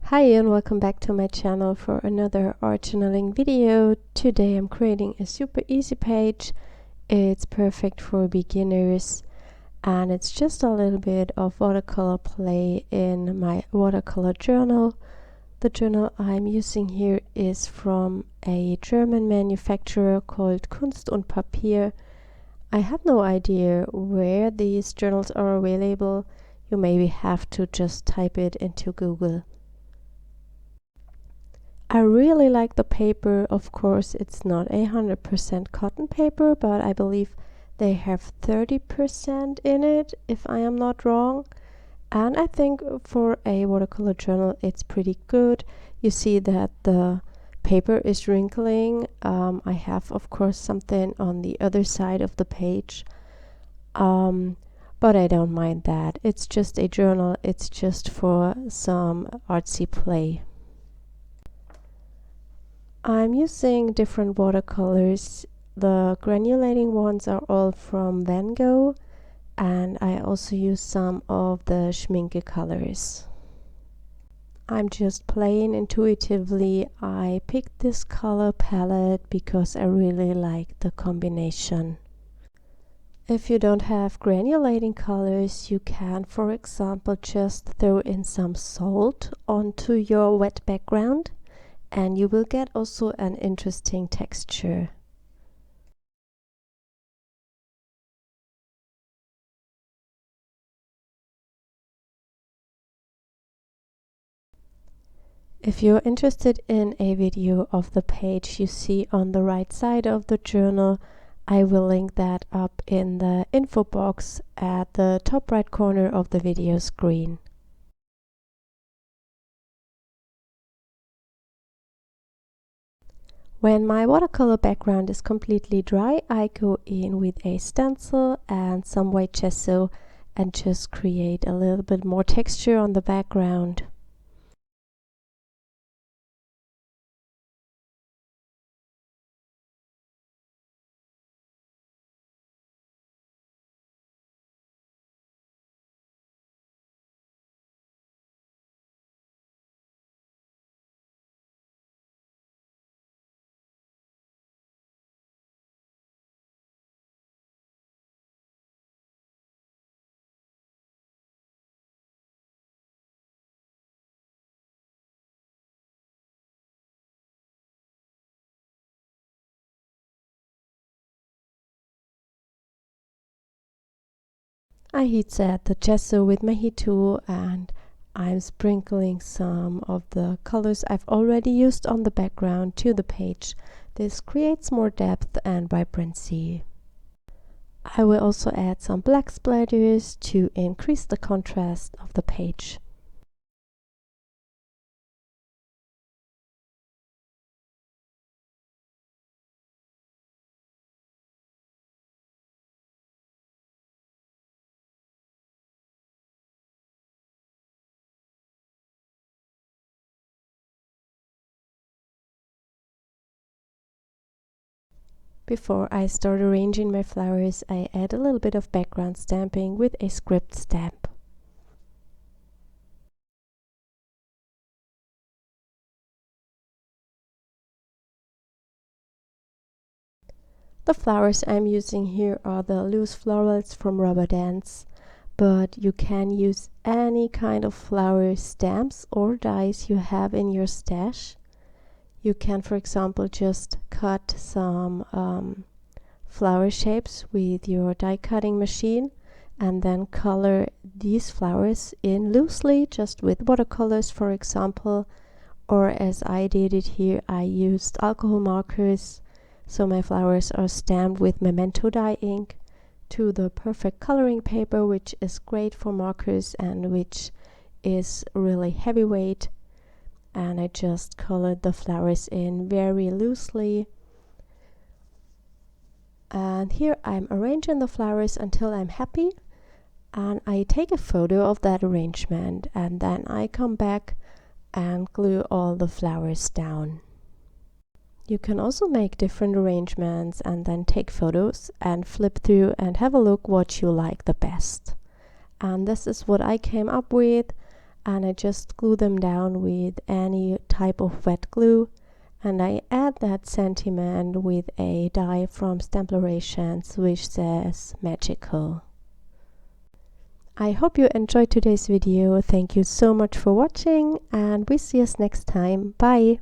Hi and welcome back to my channel for another art journaling video. Today I'm creating a super easy page. It's perfect for beginners and it's just a little bit of watercolor play in my watercolor journal. The journal I'm using here is from a German manufacturer called Kunst Papier. I have no idea where these journals are available. You maybe have to just type it into Google. I really like the paper. Of course, it's not 100% cotton paper, but I believe they have 30% in it, if I am not wrong. And I think for a watercolor journal, it's pretty good. You see that the paper is wrinkling. I have, of course, something on the other side of the page. But I don't mind that. It's just a journal. It's just for some artsy play. I'm using different watercolors. The granulating ones are all from VanGogh, and I also use some of the Schmincke colors. I'm just playing intuitively. I picked this color palette because I really like the combination. If you don't have granulating colors, you can, for example, just throw in some salt onto your wet background, and you will get also an interesting texture. If you're interested in a video of the page you see on the right side of the journal, I will link that up in the info box at the top right corner of the video screen. When my watercolor background is completely dry, I go in with a stencil and some white gesso and just create a little bit more texture on the background. I heat set the gesso with my heat tool and I'm sprinkling some of the colors I've already used on the background to the page. This creates more depth and vibrancy. I will also add some black splatters to increase the contrast of the page. Before I start arranging my flowers, I add a little bit of background stamping with a script stamp. The flowers I'm using here are the loose florals from Rubber Dance, but you can use any kind of flower stamps or dies you have in your stash. You can, for example, just cut some flower shapes with your die cutting machine and then color these flowers in loosely, just with watercolors, for example, or as I did it here, I used alcohol markers, so my flowers are stamped with Memento dye ink to the perfect coloring paper, which is great for markers and which is really heavyweight. And I just colored the flowers in very loosely. And here I'm arranging the flowers until I'm happy, and I take a photo of that arrangement and then I come back and glue all the flowers down. You can also make different arrangements and then take photos and flip through and have a look what you like the best. And this is what I came up with. and I just glue them down with any type of wet glue, and I add that sentiment with a die from Stamplorations which says magical. I hope you enjoyed today's video. Thank you so much for watching, and we see us next time. Bye!